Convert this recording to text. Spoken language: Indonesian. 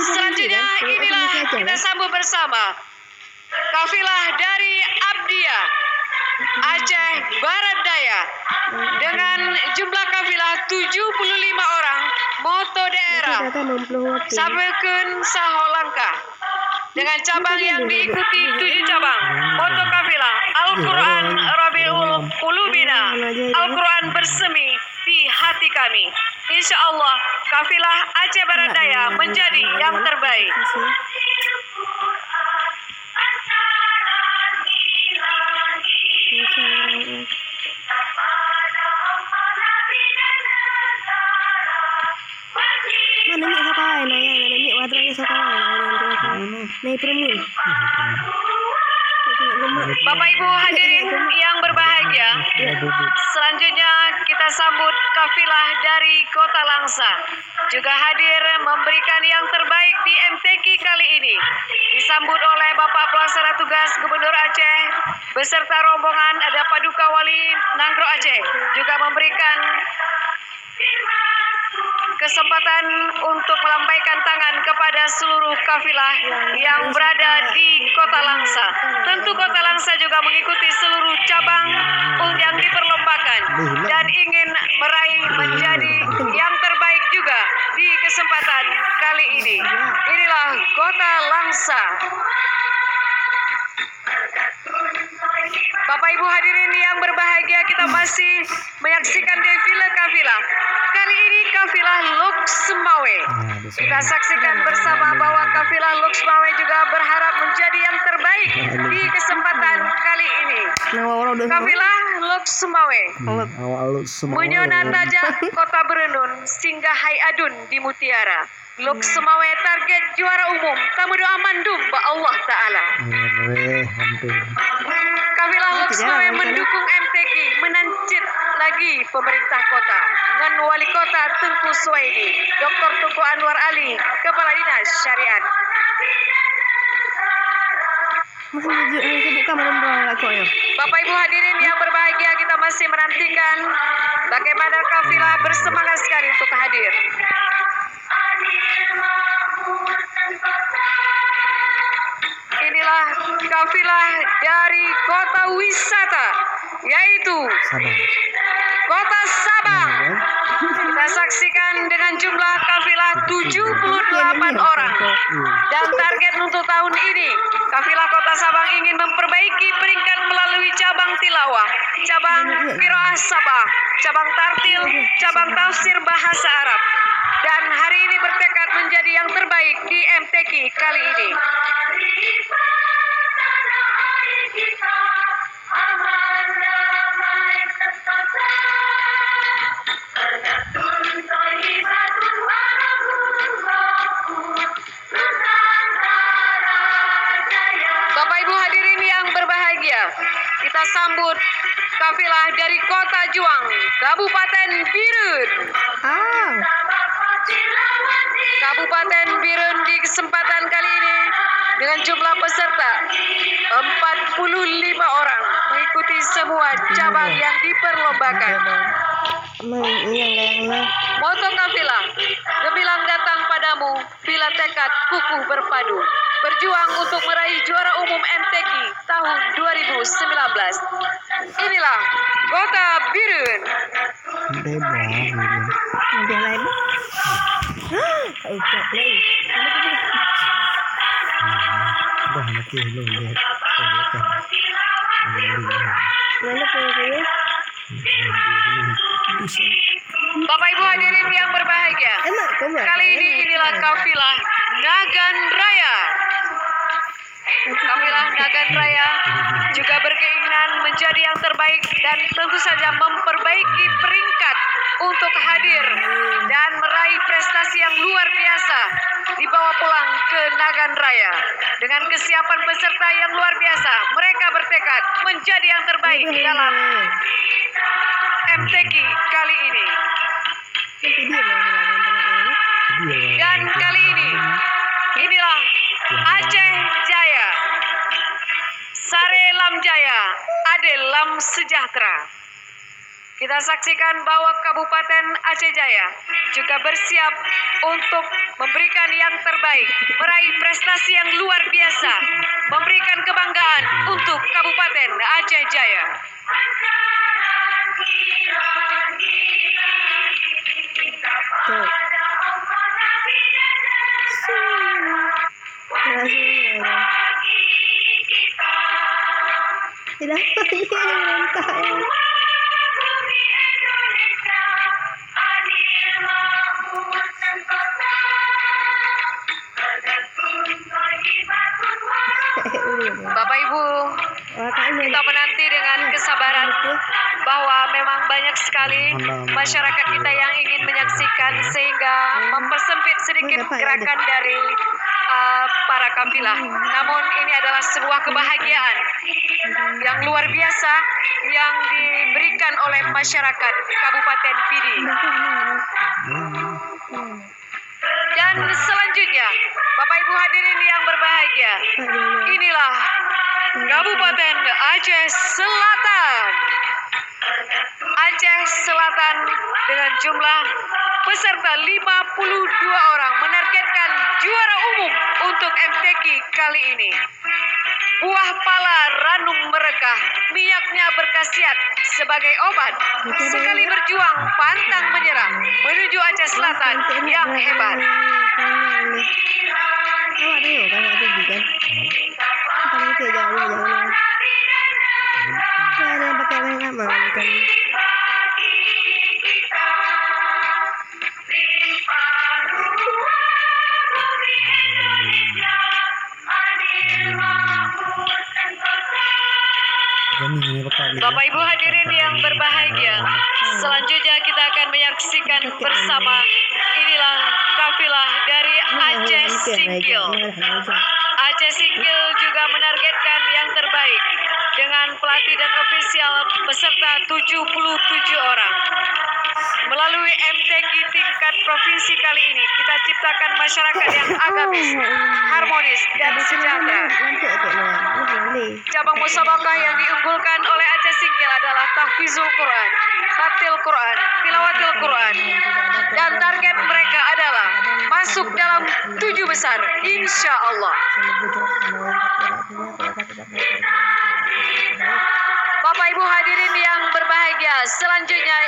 Selanjutnya inilah kita sambut bersama kafilah dari Abdia Aceh Barat Daya dengan jumlah kafilah 75 orang moto daerah Sabekeun Saholangkah dengan cabang yang diikuti 7 cabang moto kafilah Al-Quran Rabiul Qulubina, Al-Quran bersemi di hati kami. Insya Allah kafilah Aceh Barat Daya menjadi yang terbaik. Bapak Ibu hadirin yang berbahagia, selanjutnya kita sambut kafilah dari Kota Langsa, juga hadir memberikan yang terbaik di MTQ kali ini. Disambut oleh Bapak Pelaksana Tugas Gubernur Aceh beserta rombongan, ada Paduka Wali Nanggro Aceh, juga memberikan kesempatan untuk melambaikan tangan kepada seluruh kafilah yang berada di Kota Langsa. Tentu Kota Langsa juga mengikuti seluruh cabang yang diperlombakan dan ingin meraih menjadi yang terbaik juga di kesempatan kali ini. Inilah Kota Langsa. Bapak Ibu hadirin yang berbahagia, kita masih menyaksikan defile kafilah. Kali ini kafilah Luxmawe. Kita saksikan bersama bahwa kafilah Luxmawe juga berharap menjadi yang terbaik di kesempatan kali ini. Kafilah Luxmawe Munyona Tajak Kota Berenun singgah Hai Adun di Mutiara. Luxmawe target juara umum tamu doa mandum ba Allah Ta'ala. Kafilah Luxmawe mendukung MTQ menancit lagi pemerintah kota dengan wali kota Tengku Suwaidi, Dr. Tengku Anwar Ali, Kepala Dinas Syariat. Bapak Ibu hadirin yang berbahagia, kita masih menantikan bagaimana kafilah bersemangat sekali untuk hadir. Inilah kafilah dari kota wisata, yaitu Kota Sabang. Kita saksikan dengan jumlah kafilah 78 orang. Dan target untuk tahun ini, kafilah Kota Sabang ingin memperbaiki peringkat melalui cabang tilawah, cabang qiraah Sabah, cabang tartil, cabang tafsir bahasa Arab. Dan hari ini bertekad menjadi yang terbaik di MTQ kali ini. Bapak Ibu hadirin yang berbahagia, kita sambut kafilah dari Kota Juang, Kabupaten Birun. Kabupaten Birun di kesempatan kali ini dengan jumlah peserta 45 orang mengikuti semua cabang yang diperlombakan. Moto kafilah, gemilang datang padamu bila tekad kukuh berpadu, berjuang untuk meraih juara umum MTQ tahun 2019. Inilah Kota Birun. Bapak Ibu hadirin yang berbahagia, kali ini inilah kafilah Nagan Raya. Kafilah Nagan Raya juga berkeinginan menjadi yang terbaik dan tentu saja memperbaiki peringkat untuk hadir dan meraih prestasi yang luar biasa dibawa pulang ke Nagan Raya. Dengan kesiapan peserta yang luar biasa, mereka bertekad menjadi yang terbaik dalam MTQ kali ini. Dan kali ini, inilah Aceh Jaya, Sare Lam Jaya, Adel Lam Sejahtera. Kita saksikan bahwa Kabupaten Aceh Jaya juga bersiap untuk memberikan yang terbaik, meraih prestasi yang luar biasa, memberikan kebanggaan untuk Kabupaten Aceh Jaya. Bapak Ibu, kita menanti dengan kesabaran bahwa memang banyak sekali masyarakat kita yang ingin menyaksikan, sehingga mempersempit sedikit gerakan dari para kafilah. Namun ini adalah sebuah kebahagiaan yang luar biasa yang diberikan oleh masyarakat Kabupaten Pidi. Dan selanjutnya, Bapak Ibu hadirin yang berbahagia, inilah Kabupaten Aceh Selatan. Aceh Selatan dengan jumlah peserta 52 orang menargetkan juara umum untuk MTQ kali ini. Buah pala ranum merekah, minyaknya berkhasiat sebagai obat. Sekali berjuang, pantang menyerah menuju Aceh Selatan yang hebat. Bapak Ibu hadirin yang berbahagia, selanjutnya kita akan menyaksikan bersama inilah kafilah dari Aceh Singkil. Aceh Singkil juga menargetkan yang terbaik dengan pelatih dan ofisial peserta 77 orang. Melalui MTQ tingkat provinsi kali ini, kita ciptakan masyarakat yang agamis, harmonis, dan sejahtera. Cabang musabakah yang diunggulkan oleh Aceh Singkil adalah tahfizul Quran, khatil Quran, tilawatil Quran. Dan target mereka adalah masuk dalam 7 besar, insya Allah. Bapak Ibu hadirin yang berbahagia, selanjutnya